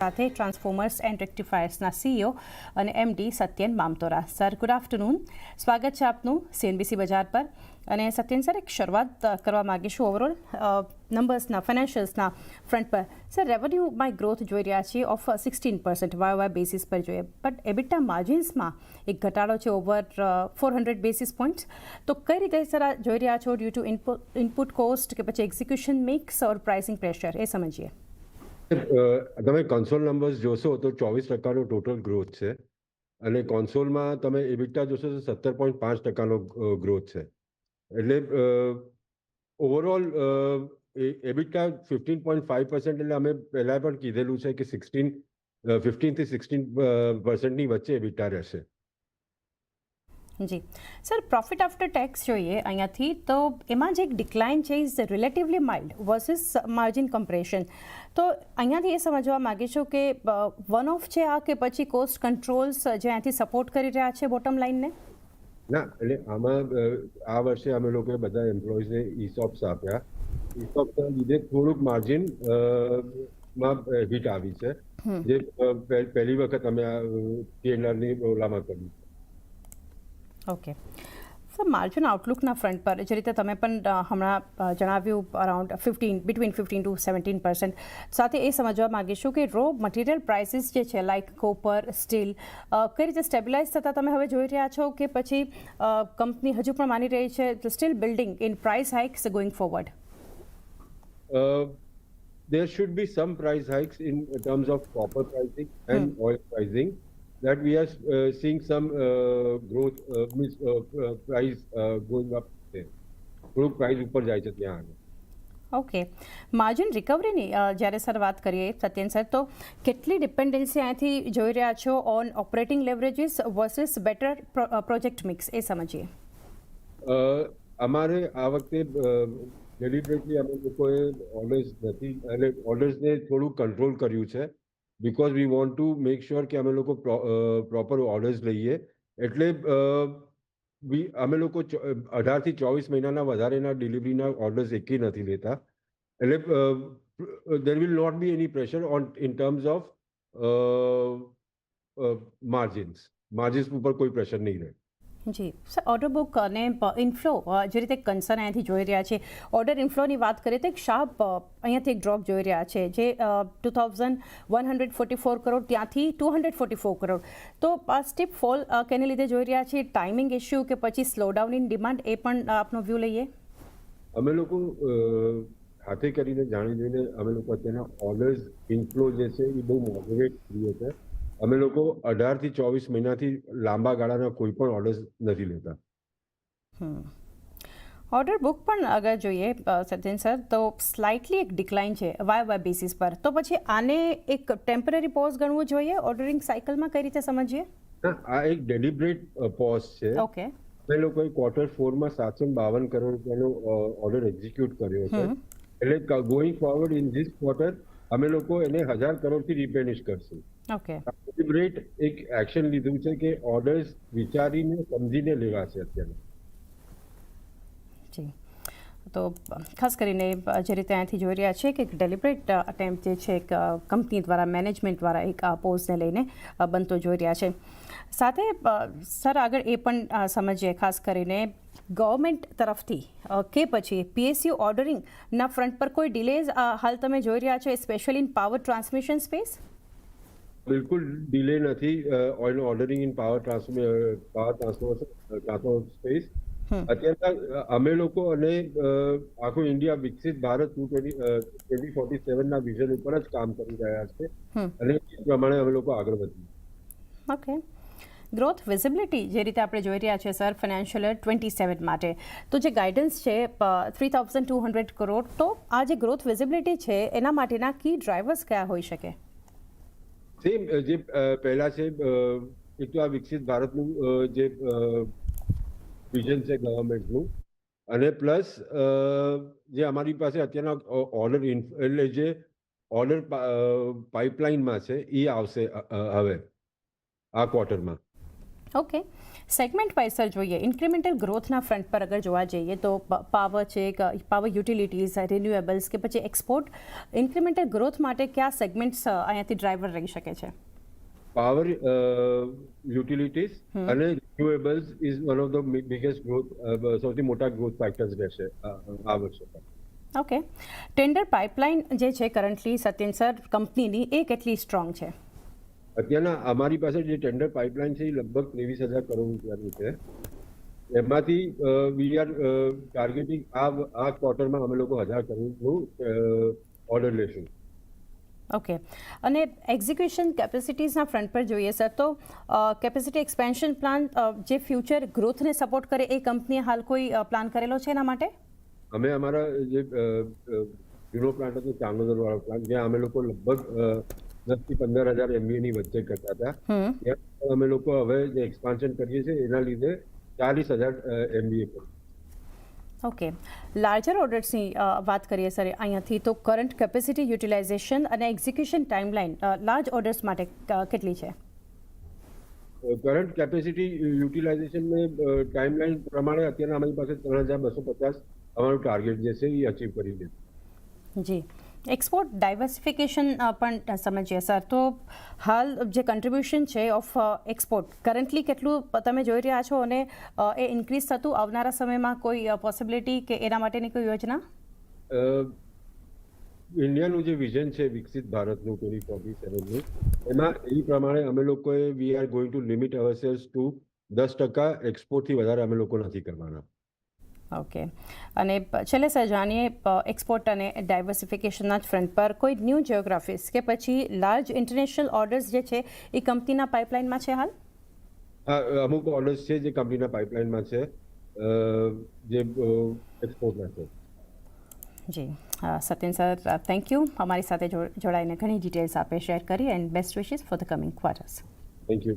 સાથે transformers and રેક્ટિફાયર્સના CEO અને MD Satyen Mamtora. Sir, good afternoon. સ્વાગત છે આપનું CNBC બજાર પર. અને સત્યન સર, એક શરૂઆત કરવા માગીશું ઓવરઓલ નંબર્સના, ફાઇનાન્શિયલ્સના ફ્રન્ટ પર. સર, રેવન્યુમાં ગ્રોથ જોઈ રહ્યા છીએ ઓફ 16% વાય બેસિસ પર જોઈએ, બટ એબિટા માર્જિન્સમાં એક ઘટાડો છે ઓવર 400 બેસિસ પોઈન્ટ્સ. તો કઈ રીતે સર આ જોઈ રહ્યા છો? ડ્યુ ટુ ઇનપુટ કોસ્ટ કે પછી એક્ઝિક્યુશન મિક્સ ઓર પ્રાઇસિંગ પ્રેશર, એ સમજીએ. તમે કન્સોલ નંબર્સ જોશો તો 24% ટોટલ ગ્રોથ છે અને કોન્સોલમાં તમે એબિટા જોશો તો 17.5% ગ્રોથ છે. એટલે ઓવરઓલ એબિટા 15.5%, એટલે અમે પહેલા પણ કીધેલું છે કે 15 થી 16% વચ્ચે એબિટા રહેશે. જી સર, પ્રોફિટ આફ્ટર ટેક્સ જોઈએ અહીંયાથી, તો એમાં જે એક ડિક્લાઇન છે is relatively mild versus margin compression. તો અહીંયાથી એ સમજવા માગીશું કે વન ઓફ છે આ, કે પછી કોસ્ટ કંટ્રોલ્સ જે અહીંયાથી સપોર્ટ કરી રહ્યા છે બોટમ લાઇનને? ના, એટલે આમાં આ વર્ષે અમે લોકોએ બધા એમ્પ્લોઈઝને ઇસોપ્સ આપ્યા. ઇસોપ્સના લીધે થોડુંક માર્જિન માં હિટ આવી છે, જે પહેલી વખત અમે P&Lની ઓલામાં કર્યું. ઓકે સર, માર્જિન આઉટલુકના ફ્રન્ટ પર જે રીતે તમે પણ હમણાં જણાવ્યું અરાઉન્ડ બિટવીન 15 to 17%, સાથે એ સમજવા માગીશું કે રો મટીરિયલ પ્રાઇસીસ જે છે લાઇક કોપર, સ્ટીલ, કઈ રીતે સ્ટેબિલાઇઝ થતા તમે હવે જોઈ રહ્યા છો, કે પછી કંપની હજુ પણ માની રહી છે steel building in price hikes going forward? There should be some price hikes in terms of copper pricing and oil pricing. That we are seeing some growth, price going up there. થોડુંક price ઉપર જાય છે ત્યાં આગળ. Okay, margin રિકવરીની જ્યારે sir વાત કરીએ Satyan sir, તો કેટલી ડિપેન્ડન્સી અહીંયાથી જોઈ રહ્યા છો on operating leverages versus better project mix, એ સમજીએ. અમારે આ વખતે ડેલિબરેટલી અમે લોકોએ ઓર્ડર્સને થોડું કંટ્રોલ કર્યું છે, because we want to make sure કે અમે લોકો પ્રોપર ઓર્ડર્સ લઈએ. એટલે અમે લોકો 18 થી 24 મહિનાના વધારેના ડિલિવરીના ઓર્ડર્સ એકેય નથી લેતા. એટલે there will not be any pressure in terms of margins ઉપર કોઈ પ્રેશર નહીં રહે. જી સર, ઓર્ડર બુક અને ઇનફ્લો જે રીતે કન્સર્ન અહીંયાથી જોઈ રહ્યા છે, ઓર્ડર ઇનફ્લોની વાત કરીએ તો એક શાર્પ અહીંયાથી એક ડ્રોપ જોઈ રહ્યા છે, જે 2144 કરોડ ત્યાંથી 244 કરોડ. તો આ સ્ટીપ ફોલ કેને લીધે જોઈ રહ્યા છે? ટાઈમિંગ ઇશ્યુ કે પછી સ્લોડાઉન ઇન ડિમાન્ડ, એ પણ આપનો વ્યૂ લઈએ. અમે લોકો હાથે કરીને જાણી જોઈને અમે લોકો અત્યારના ઓર્ડર્સ ઇનફ્લો જે છે એ બહુ મોડરેટ કરીએ છે. અમે લોકો 18 થી 24 મહિનાથી લાંબા ગાળાના કોઈ પણ ઓર્ડર્સ નથી લેતા. ઓર્ડર બુક પણ અગર જોઈએ સત્યન સર, તો સ્લાઇટલી એક ડિક્લાઇન છે વાય બેસિસ પર. તો પછી આને એક ટેમ્પરરી પોઝ ગણવું જોઈએ ઓર્ડરિંગ સાયકલમાં? કઈ રીતે સમજીએ? આ એક ડેલિબરેટ પોઝ છે. ઓકે, અમે લોકોએ Q4માં 752 કરોડ રૂપિયાનો ઓર્ડર એક્ઝિક્યુટ કર્યો છે. એટલે going forward in this quarter અમે લોકો એને 1000 કરોડથી રિપ્લેનિશ કરશું. ઓકે, ડેલિબરેટ એક એક્શન લીધું છે કે ઓર્ડર્સ વિચારીને સમજીને લેવા છે અત્યારે. જી, તો ખાસ કરીને જે રીતે અહીંયાથી જોઈ રહ્યા છે કે એક ડેલિબરેટ અટેમ્પ્ટ જે છે એક કંપની દ્વારા, મેનેજમેન્ટ દ્વારા એક પોઝને લઈને બનતો જોઈ રહ્યા છે. સાથે સર આગળ એ પણ સમજીએ ખાસ કરીને ગવર્મેન્ટ તરફથી કે પછી PSU ઓર્ડરિંગના ફ્રન્ટ પર કોઈ ડિલેઝ હાલ તમે જોઈ રહ્યા છો, specially in power transmission space? બિલકુલ ડિલે નથી ordering in power transformer space. અત્યારના અમે લોકો અને આખું ઇન્ડિયા વિકસિત ભારત 2047ના વિઝન ઉપર જ કામ કરી રહ્યા છે અને એ પ્રમાણે અમે લોકો આગળ વધીએ. ઓકે, ગ્રોથ વિઝિબિલિટી જે રીતે આપણે જોઈ રહ્યા છે સર ફાઇનાન્શિયલ યર 27 માટે, તો જે ગાઈડન્સ છે 3200 કરોડ, તો આ જે ગ્રોથ વિઝિબિલિટી છે એના માટેના કી ડ્રાઈવર્સ કયા હોઈ શકે? સેમ જે પહેલા છે, એક તો આ વિકસિત ભારતનું જે વિઝન છે ગવર્મેન્ટનું, અને પ્લસ જે અમારી પાસે અત્યારના ઓર્ડર એટલે જે ઓર્ડર પાઇપલાઇનમાં છે એ આવશે હવે આ ક્વાર્ટરમાં. ઓકે સેગમેન્ટ વાઇઝ સર જોઈએ ઇન્ક્રીમેન્ટલ ગ્રોથના ફ્રન્ટ પર અગર જોવા જઈએ તો પાવર છે પાવર યુટિલિટીઝ રિન્યુએબલ્સ કે પછી એક્સપોર્ટ ઇન્ક્રીમેન્ટલ ગ્રોથ માટે કયા સેગમેન્ટ્સ અહીંયાથી ડ્રાઈવર રહી શકે છે? પાવર યુટિલિટીઝ અને renewables is one of the biggest growth, સૌથી મોટા ગ્રોથ ફેક્ટર્સ રહેશે આ વર્ષે. ઓકે, ટેન્ડર પાઇપલાઇન જે છે કરન્ટલી સત્યન સર કંપનીની એ કેટલી સ્ટ્રોંગ છે? અત્યારના અમારી પાસે જે ટેન્ડર પાઇપલાઇન છે એ લગભગ 23,000 કરોડ રૂપિયાની છે. એમાંથી વી આર ટાર્ગેટિંગ આ ક્વાર્ટરમાં અમે લોકો 1,000 કરોડનું ઓર્ડર લેશું. ઓકે, અને એક્ઝિક્યુશન કેપેસિટીઝના ફ્રન્ટ પર જોઈએ સર તો કેપેસિટી એક્સપેન્શન પ્લાન જે ફ્યુચર ગ્રોથને સપોર્ટ કરે એ કંપનીએ હાલ કોઈ પ્લાન કરેલો છે એના માટે? અમે અમારા જે જૂનો પ્લાન્ટ હતો ચાંગોદરવાળો પ્લાન્ટ, જ્યાં અમે લોકો લગભગ 10 થી 15,000 MVA વચ્ચે કરતા હતા, ત્યાં અમે લોકો હવે જે એક્સપાન્શન કરીએ છીએ એના લીધે 40,000 MVA કરીએ. ઓકે, લાર્જર ઓર્ડર્સની વાત કરીએ સર અહીંયાથી તો કરંટ કેપેસિટી યુટિલાઇઝેશન અને એક્ઝિક્યુશન ટાઈમલાઇન લાર્જ ઓર્ડર્સ માટે કેટલી છે? કરંટ કેપેસિટી યુટિલાઇઝેશનને ટાઈમલાઈન પ્રમાણે અત્યારે અમારી પાસે 3,250 અમારું ટાર્ગેટ જે છે એ અચીવ કરી દે. જી, એક્સપોર્ટ ડાયવર્સિફિકેશન પણ સમજીએ સર તો હાલ જે કન્ટ્રીબ્યુશન છે ઓફ એક્સપોર્ટ કરન્ટલી કેટલું તમે જોઈ રહ્યા છો અને એ ઇન્ક્રીઝ થતું આવનારા સમયમાં કોઈ પોસિબિલિટી કે એના માટેની કોઈ યોજના? ઇન્ડિયાનું જે વિઝન છે વિકસિત ભારતનું 2047નું, એમાં એ પ્રમાણે અમે લોકોએ we are going to limit our sales to 10% એક્સપોર્ટથી વધારે અમે લોકો નથી કરવાના. ઓકે, અને છેલ્લે સર જાણીએ એક્સપોર્ટ અને ડાયવર્સિફિકેશનના જ ફ્રન્ટ પર કોઈ ન્યૂ જિયોગ્રાફીઝ કે પછી લાર્જ ઇન્ટરનેશનલ ઓર્ડર્સ જે છે એ કંપનીના પાઇપલાઇનમાં છે હાલ? અમુક ઓર્ડર્સ છે જે કંપનીના પાઇપલાઇનમાં છે જે એક્સપોર્ટના છે. જી સત્યન સર, થેન્ક યુ અમારી સાથે જોડાઈને ઘણી ડિટેલ્સ આપે શેર કરી and best wishes for the coming quarters. Thank you.